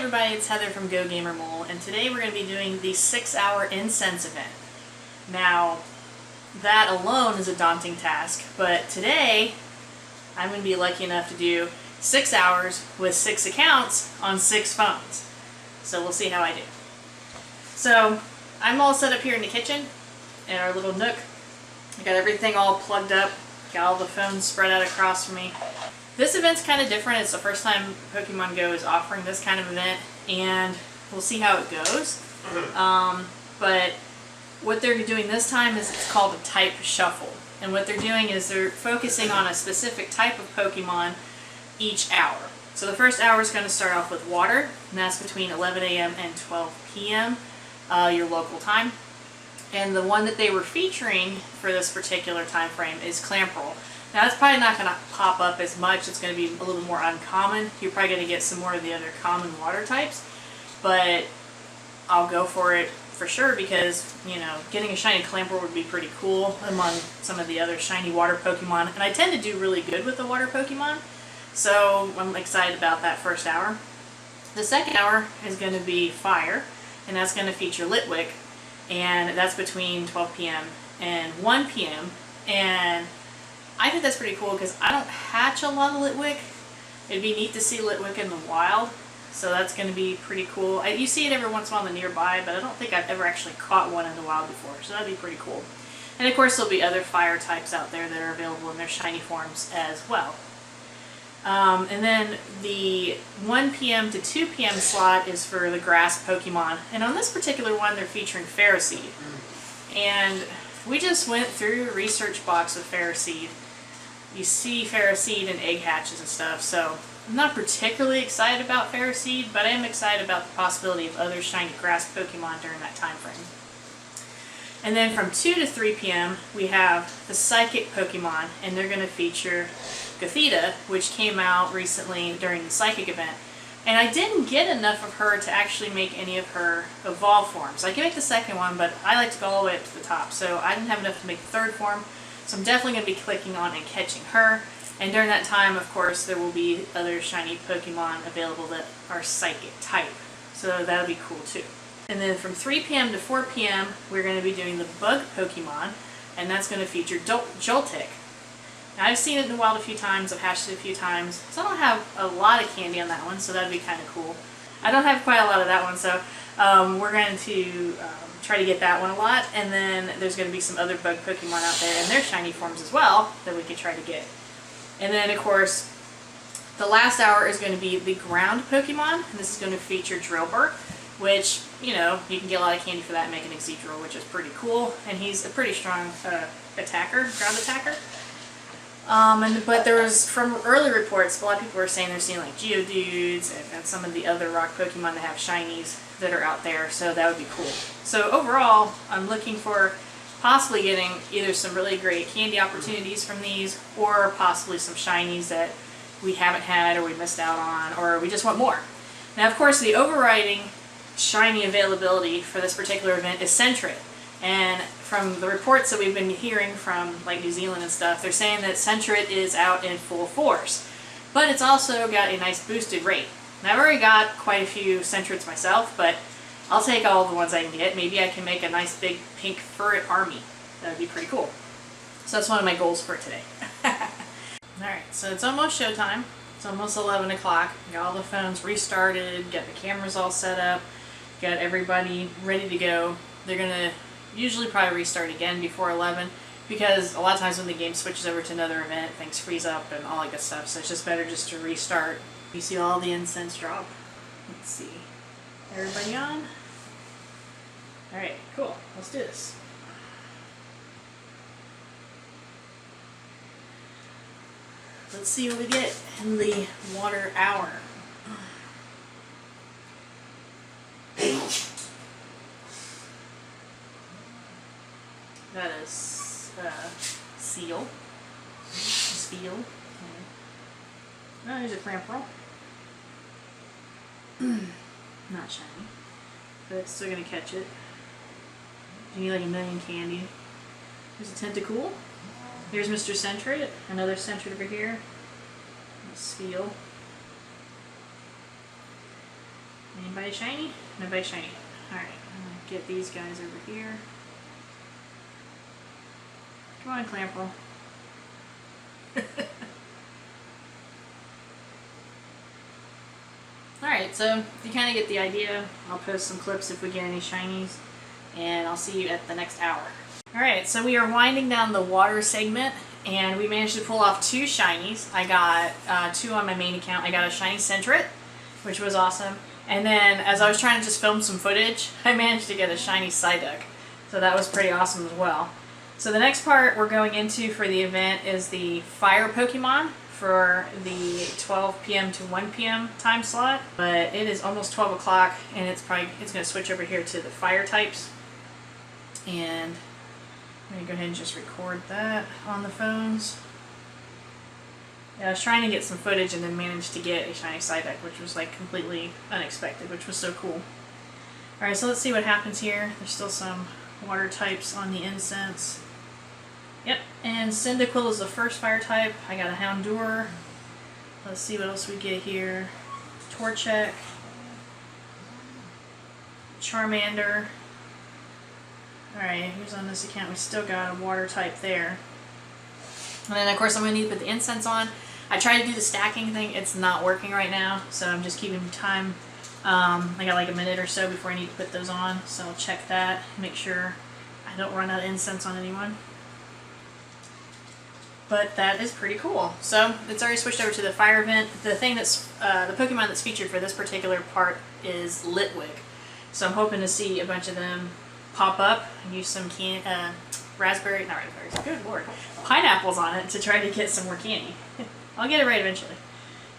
everybody, it's Heather from Go Gamer Mole, and today we're going to be doing the 6-hour Incense event. Now, that alone is a daunting task, but today I'm going to be lucky enough to do 6 hours with 6 accounts on 6 phones. So we'll see how I do. So, I'm all set up here in the kitchen, in our little nook. I got everything all plugged up, got all the phones spread out across from me. This event's kind of different. It's the first time Pokemon Go is offering this kind of event, and we'll see how it goes. But what they're doing this time is it's called a type shuffle. And what they're doing is they're focusing on a specific type of Pokemon each hour. So the first hour is going to start off with water, and that's between 11 a.m. and 12 p.m. Your local time. And the one that they were featuring for this particular time frame is Clamperl. Now that's probably not going to pop up as much. It's going to be a little more uncommon. You're probably going to get some more of the other common water types, but I'll go for it for sure because, you know, getting a shiny Clamperl would be pretty cool among some of the other shiny water Pokemon, and I tend to do really good with the water Pokemon, so I'm excited about that first hour. The second hour is going to be fire, and that's going to feature Litwick, and that's between 12 p.m. and 1 p.m. and I think that's pretty cool because I don't hatch a lot of Litwick. It'd be neat to see Litwick in the wild, so that's going to be pretty cool. You see it every once in a while in the nearby, but I don't think I've ever actually caught one in the wild before, so that'd be pretty cool. And of course there'll be other fire types out there that are available in their shiny forms as well. And then the 1 p.m. to 2 p.m. slot is for the grass Pokemon, and on this particular one they're featuring Ferroseed. And we just went through a research box with Ferroseed. You see Ferroseed and egg hatches and stuff, so I'm not particularly excited about Ferroseed, but I am excited about the possibility of other shiny grass Pokemon during that time frame. And then from 2 to 3 p.m. we have the Psychic Pokemon, and they're going to feature Gothita, which came out recently during the Psychic event. And I didn't get enough of her to actually make any of her evolved forms. I can make the second one, but I like to go all the way up to the top, so I didn't have enough to make the third form. So I'm definitely going to be clicking on and catching her. And during that time, of course, there will be other shiny Pokemon available that are Psychic type. So that'll be cool too. And then from 3 p.m. to 4 p.m. we're going to be doing the Bug Pokemon, and that's going to feature Joltik. Now, I've seen it in the wild a few times, I've hatched it a few times, so I don't have a lot of candy on that one, so that'd be kind of cool. I don't have quite a lot of that one, so we're going to try to get that one a lot, and then there's going to be some other bug Pokemon out there in their shiny forms as well that we could try to get. And then, of course, the last hour is going to be the ground Pokemon, and this is going to feature Drillbur, which, you know, you can get a lot of candy for that and make an Excedrill, which is pretty cool, and he's a pretty strong attacker, ground attacker. But there was, from early reports, a lot of people were saying they're seeing like Geodudes and some of the other rock Pokemon that have shinies that are out there, so that would be cool. So overall, I'm looking for possibly getting either some really great candy opportunities from these, or possibly some shinies that we haven't had or we missed out on, or we just want more. Now, of course, the overriding shiny availability for this particular event is Sentret. And from the reports that we've been hearing from like New Zealand and stuff, they're saying that Sentret is out in full force. But it's also got a nice boosted rate. Now, I've already got quite a few Sentrets myself, but I'll take all the ones I can get. Maybe I can make a nice big pink furret army. That would be pretty cool. So that's one of my goals for today. Alright, so it's almost showtime. It's almost 11 o'clock. Got all the phones restarted, got the cameras all set up, got everybody ready to go. They're going to usually probably restart again before 11, because a lot of times when the game switches over to another event, things freeze up and all that good stuff, so it's just better just to restart. You see all the incense drop. Let's see. Everybody on? Alright, cool. Let's do this. Let's see what we get in the water hour. That is Seal. Spiel. Okay. Oh, there's a Clamperl. Not shiny, but it's still gonna catch it. You need like a million candy. There's a Tentacool. Here's Mr. Sentret, another Sentret over here. Spiel. Anybody shiny? Nobody shiny. Alright, I'm gonna get these guys over here. Come on, Clamperl. Alright, so you kind of get the idea. I'll post some clips if we get any shinies, and I'll see you at the next hour. Alright, so we are winding down the water segment, and we managed to pull off 2 shinies. I got 2 on my main account. I got a Shiny Sentret, which was awesome. And then, as I was trying to just film some footage, I managed to get a Shiny Psyduck. So that was pretty awesome as well. So the next part we're going into for the event is the fire Pokemon for the 12 p.m. to 1 p.m. time slot. But it is almost 12 o'clock, and it's going to switch over here to the fire types. And I'm going to go ahead and just record that on the phones. Yeah, I was trying to get some footage and then managed to get a Shiny Psyduck, which was like completely unexpected, which was so cool. Alright, so let's see what happens here. There's still some water types on the Incense. Yep, and Cyndaquil is the first fire type. I got a Houndour. Let's see what else we get here. Torchic. Charmander. Alright, who's on this account? We still got a water type there. And then of course I'm going to need to put the Incense on. I tried to do the stacking thing. It's not working right now, so I'm just keeping time. I got like a minute or so before I need to put those on, so I'll check that, make sure I don't run out of Incense on anyone. But that is pretty cool. So it's already switched over to the fire event. The thing that's the Pokemon that's featured for this particular part is Litwick. So I'm hoping to see a bunch of them pop up and use some raspberries, good lord, pineapples on it to try to get some more candy. I'll get it right eventually.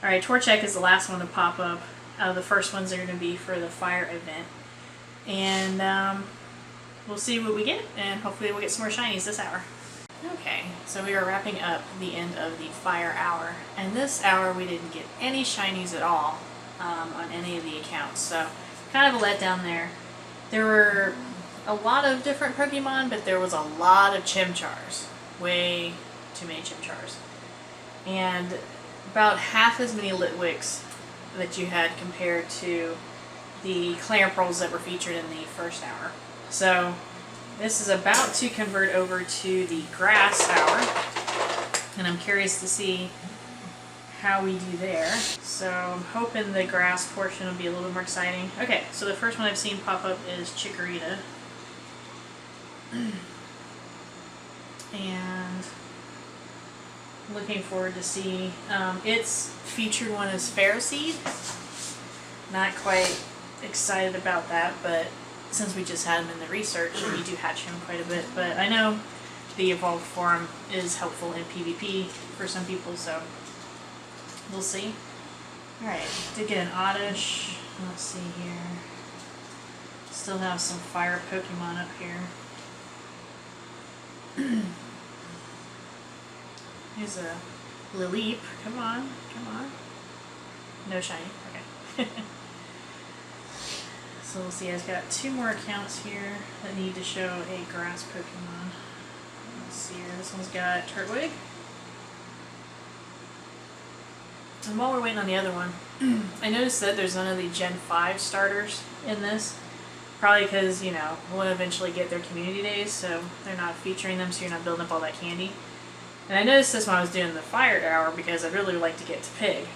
Alright, Torchic is the last one to pop up. The first ones are going to be for the fire event. And we'll see what we get, and hopefully we'll get some more shinies this hour. Okay, so we are wrapping up the end of the fire hour. And this hour we didn't get any shinies at all on any of the accounts. So kind of a letdown there. There were a lot of different Pokemon, but there was a lot of Chimchars. Way too many Chimchars. And about half as many Litwicks that you had compared to the Clamperls that were featured in the first hour. So this is about to convert over to the grass hour, and I'm curious to see how we do there. So I'm hoping the grass portion will be a little more exciting. Okay, so the first one I've seen pop up is Chikorita. And looking forward to see. Its featured one is Ferroseed. Not quite excited about that, but since we just had him in the research, we do hatch him quite a bit. But I know the evolved form is helpful in PvP for some people, so we'll see. Alright, did get an Oddish. Let's see here. Still have some fire Pokemon up here. Here's a Lileep. Come on, come on. No shiny. Okay. So we'll see. I've got 2 more accounts here that need to show a grass Pokemon. Let's see here. This one's got Turtwig. And while we're waiting on the other one, I noticed that there's none of the Gen 5 starters in this. Probably because, you know, we'll eventually get their community days, so they're not featuring them, so you're not building up all that candy. And I noticed this when I was doing the fire hour because I'd really like to get to Pig.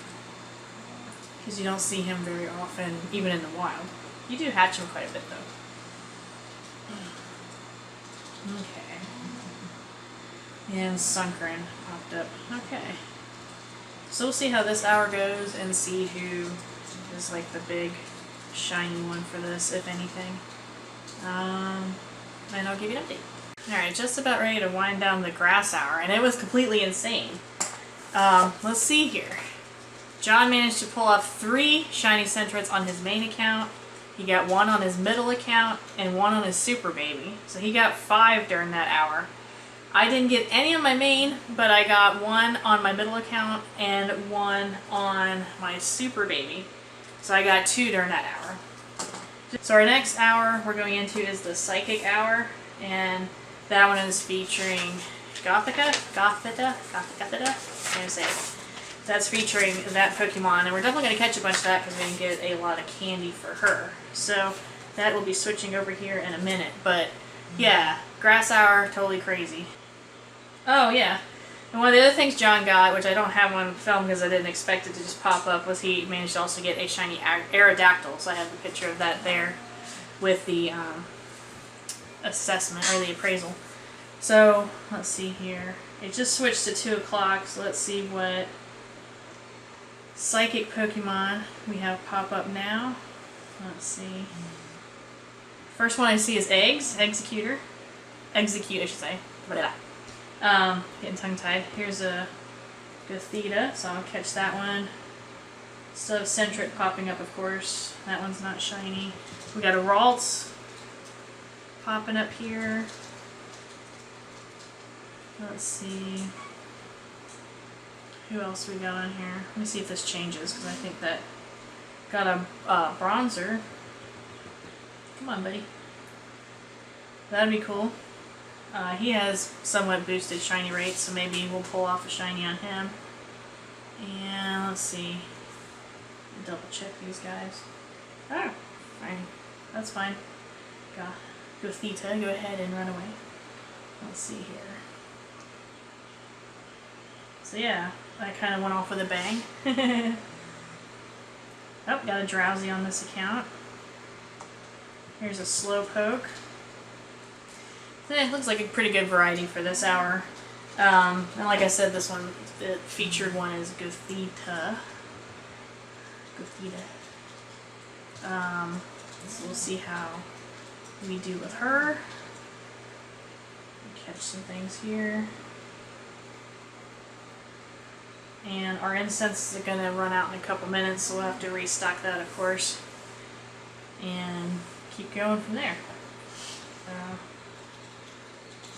Because you don't see him very often, even in the wild. You do hatch him quite a bit, though. Okay. And Sunkern popped up. Okay. So we'll see how this hour goes and see who is like the big shiny one for this, if anything. And I'll give you an update. Alright, just about ready to wind down the grass hour, and it was completely insane. Let's see here. John managed to pull off 3 Shiny Sentrets on his main account. He got 1 on his middle account and 1 on his super baby. So he got 5 during that hour. I didn't get any on my main, but I got 1 on my middle account and 1 on my super baby. So I got 2 during that hour. So our next hour we're going into is the Psychic Hour, and that one is featuring I'm going to say it. that's featuring that Pokemon, and we're definitely going to catch a bunch of that because we can get a lot of candy for her. So that will be switching over here in a minute. But yeah, Grass Hour, totally crazy. Oh yeah, and one of the other things John got, which I don't have on film because I didn't expect it to just pop up, was he managed to also get a shiny Aerodactyl. So I have a picture of that there with the assessment, or the appraisal. So let's see here. It just switched to 2 o'clock, so let's see what psychic Pokemon we have pop up now. Let's see. First one I see is Execute, I should say. Getting tongue-tied. Here's a Gothita, so I'll catch that one. Still have Sentret popping up, of course. That one's not shiny. We got a Ralts popping up here. Let's see. Who else we got on here? Let me see if this changes, because I think that got a Bronzer. Come on, buddy. That'd be cool. He has somewhat boosted shiny rates, so maybe we'll pull off a shiny on him. And let's see. Double check these guys. Oh, fine. That's fine. Gothita, go ahead and run away. Let's see here. So yeah, that kind of went off with a bang. Oh, got a Drowsy on this account. Here's a Slowpoke. It looks like a pretty good variety for this hour. And like I said, this one, the featured one is Gothita. So we'll see how we do with her. Catch some things here. And our Incense is going to run out in a couple minutes, so we'll have to restock that, of course. And keep going from there.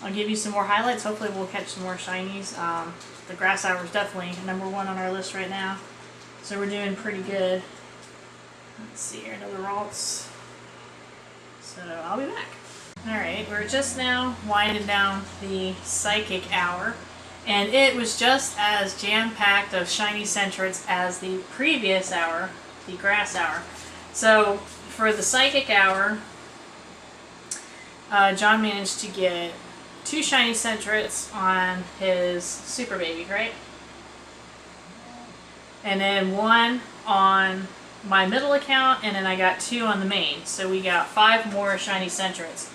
I'll give you some more highlights. Hopefully we'll catch some more shinies. The Grass Hour is definitely #1 on our list right now. So we're doing pretty good. Let's see here, another Ralts. So I'll be back. Alright, we're just now winding down the Psychic Hour. And it was just as jam-packed of Shiny Sentrets as the previous hour, the Grass Hour. So for the Psychic Hour, John managed to get 2 Shiny Sentrets on his Super Baby, right? And then 1 on my middle account, and then I got 2 on the main. So we got 5 more Shiny Sentrets.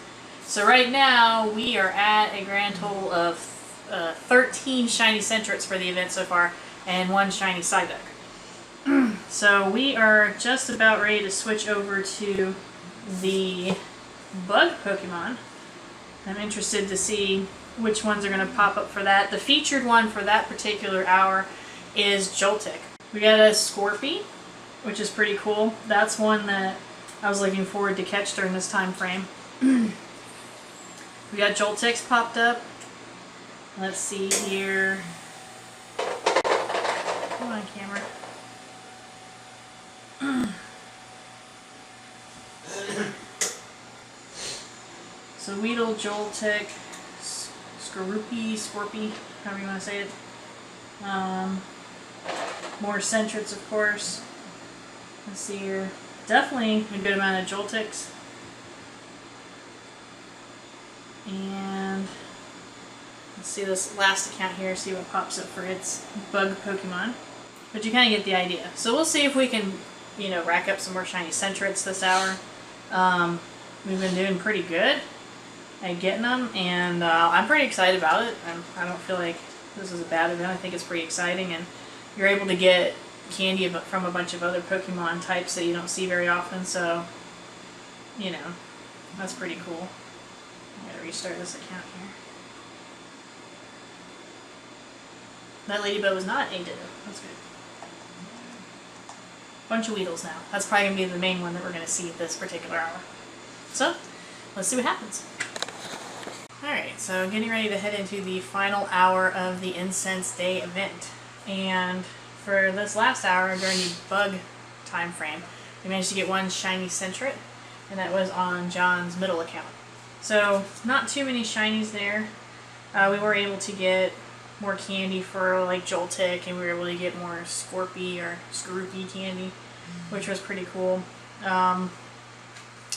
So right now we are at a grand total of 13 Shiny Sentrets for the event so far, and 1 Shiny Psyduck. So we are just about ready to switch over to the Bug Pokemon. I'm interested to see which ones are going to pop up for that. The featured one for that particular hour is Joltik. We got a Scorpy, which is pretty cool. That's one that I was looking forward to catch during this time frame. We got Joltiks popped up. Let's see here. Come on, camera. So Weedle, Joltik, Scorpy, however you want to say it. More Sentrets, of course. Let's see here. Definitely a good amount of Joltiks. And let's see this last account here, see what pops up for its Bug Pokemon. But you kind of get the idea. So we'll see if we can, you know, rack up some more Shiny Sentrets this hour. We've been doing pretty good at getting them, and I'm pretty excited about it. I don't feel like this is a bad event. I think it's pretty exciting, and you're able to get candy from a bunch of other Pokemon types that you don't see very often, so, you know, that's pretty cool. I gotta restart this account here. That Ladybug was not a ditto. That's good. Bunch of Weedles now. That's probably going to be the main one that we're going to see this particular hour. So, let's see what happens. Alright, so getting ready to head into the final hour of the Incense Day event. And for this last hour, during the Bug time frame, we managed to get 1 Shiny Sentret, and that was on John's middle account. So, not too many shinies there. We were able to get more candy for like Joltik, and we were able to get more Scorpy or Scroopy candy, which was pretty cool.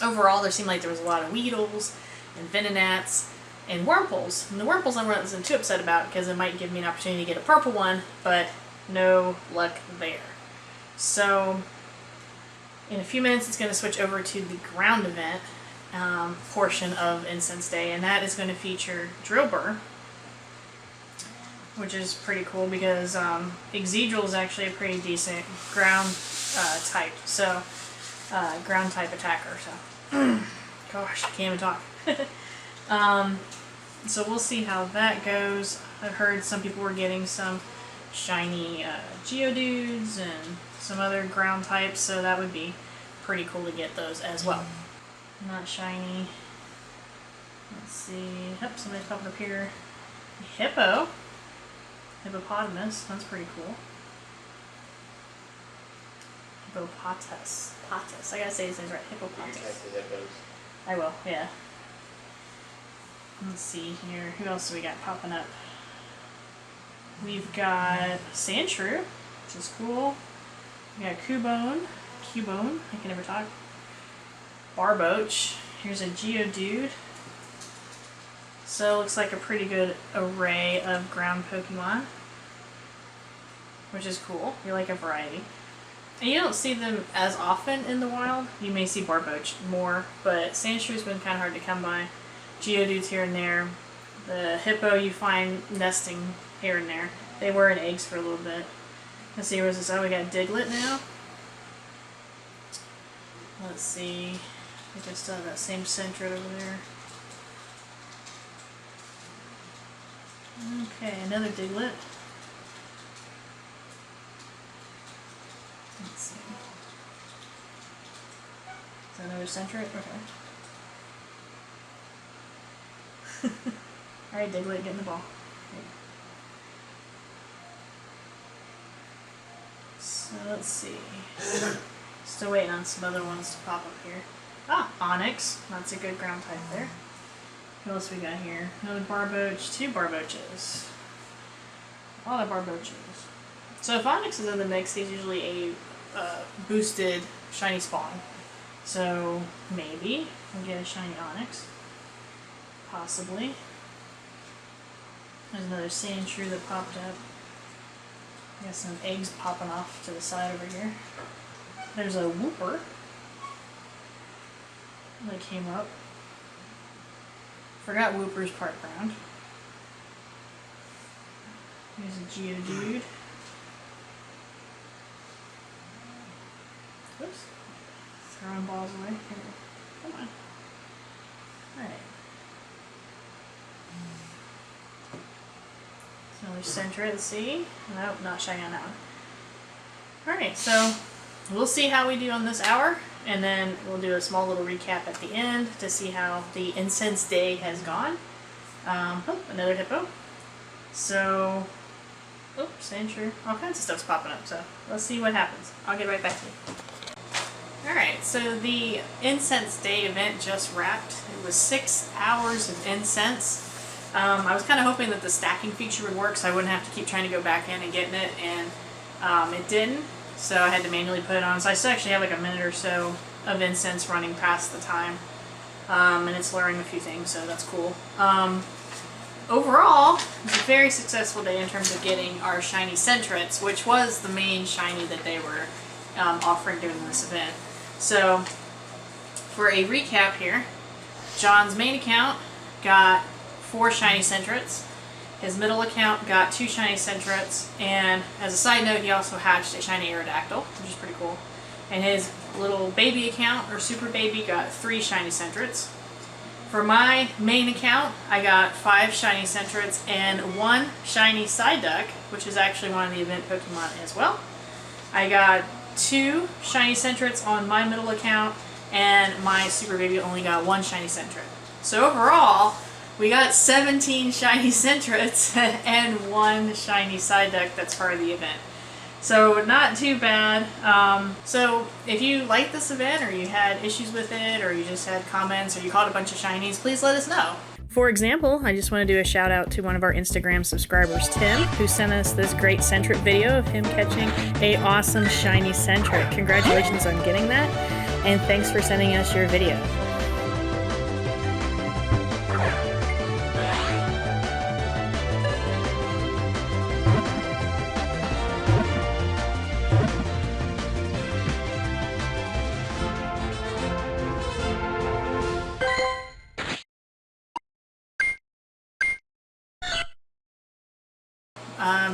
Overall, there seemed like there was a lot of Weedles and Venonats and Wurmples. And the Wurmples I wasn't too upset about because it might give me an opportunity to get a purple one, but no luck there. So in a few minutes it's going to switch over to the ground event portion of Incense Day, and that is going to feature Drillbur, which is pretty cool because Exegol is actually a pretty decent ground type, so ground type attacker. So gosh, I can't even talk. So we'll see how that goes. I've heard some people were getting some shiny Geodudes and some other ground types, so that would be pretty cool to get those as well. Not shiny. Let's see. Yep, somebody's popping up here. Hippo. Hippopotamus. That's pretty cool. Hippopotas. Potus. I gotta say these things right. Hippopotas. I will, yeah. Let's see here. Who else do we got popping up? We've got Sandshrew, which is cool. We got Cubone. I can never talk. Barboach. Here's a Geodude. So it looks like a pretty good array of ground Pokemon, which is cool. You like a variety. And you don't see them as often in the wild. You may see Barboach more, but Sandshrew's been kind of hard to come by. Geodudes here and there. The Hippo you find nesting here and there. They were in eggs for a little bit. Let's see, where's this? Oh, we got Diglett now. Let's see. I think I still have that same Sentret over there. Okay, another Diglett. Let's see. Is that another Sentret? Okay. Alright, Diglett, get in the ball. So let's see. Still waiting on some other ones to pop up here. Ah, Onyx. That's a good ground type there. What else we got here? Another Barboach, two Barboaches. A lot of Barboaches. So if Onyx is in the mix, he's usually a boosted shiny spawn. So maybe we'll get a shiny Onyx. Possibly. There's another Sandshrew that popped up. Got some eggs popping off to the side over here. There's a Wooper that came up. Forgot Wooper's part ground. Here's a Geodude. Oops. Throwing balls away. Here. Come on. Alright. Another Sentret, let's see. Nope, not shiny on that one. Alright, so we'll see how we do on this hour, and then we'll do a small little recap at the end to see how the Incense Day has gone. Oh, another Hippo. So, oh, Sandshrew. All kinds of stuff's popping up, so let's see what happens. I'll get right back to you. Alright, so the Incense Day event just wrapped. It was 6 hours of incense. I was kind of hoping that the stacking feature would work so I wouldn't have to keep trying to go back in and getting it, and it didn't, so I had to manually put it on. So I still actually have like a minute or so of incense running past the time, and it's luring a few things, so that's cool. Overall, it was a very successful day in terms of getting our Shiny Sentrets, which was the main shiny that they were offering during this event. So, for a recap here, John's main account got 4 Shiny Sentrets. His middle account got 2 Shiny Sentrets, and as a side note, he also hatched a Shiny Aerodactyl, which is pretty cool. And his little baby account, or super baby, got 3 Shiny Sentrets. For my main account, I got 5 Shiny Sentrets and 1 Shiny Psyduck, which is actually one of the event Pokemon as well. I got 2 Shiny Sentrets on my middle account, and my super baby only got 1 Shiny Sentret. So overall, we got 17 Shiny Sentrets and 1 Shiny Psyduck that's part of the event. So not too bad. So if you liked this event, or you had issues with it, or you just had comments, or you caught a bunch of shinies, please let us know. For example, I just want to do a shout out to one of our Instagram subscribers, Tim, who sent us this great Sentret video of him catching a awesome Shiny Sentret. Congratulations on getting that, and thanks for sending us your video.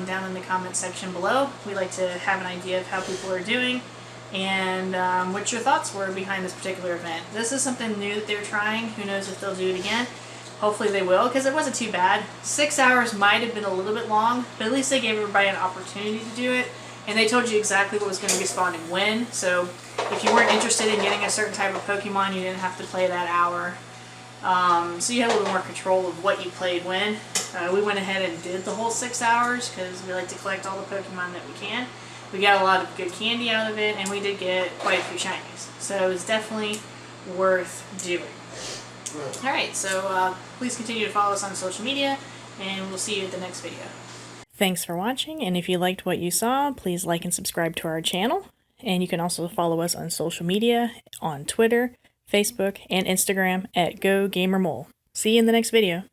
Down in the comment section below. We like to have an idea of how people are doing and what your thoughts were behind this particular event. This is something new that they're trying. Who knows if they'll do it again. Hopefully they will, because it wasn't too bad. 6 hours might have been a little bit long, but at least they gave everybody an opportunity to do it, and they told you exactly what was going to be spawning when. So if you weren't interested in getting a certain type of Pokemon, you didn't have to play that hour. So you had a little more control of what you played when. We went ahead and did the whole 6 hours because we like to collect all the Pokemon that we can. We got a lot of good candy out of it, and we did get quite a few shinies. So it was definitely worth doing. Alright, so please continue to follow us on social media, and we'll see you at the next video. Thanks for watching, and if you liked what you saw, please like and subscribe to our channel. And you can also follow us on social media, on Twitter, Facebook, and Instagram at GoGamerMole. See you in the next video.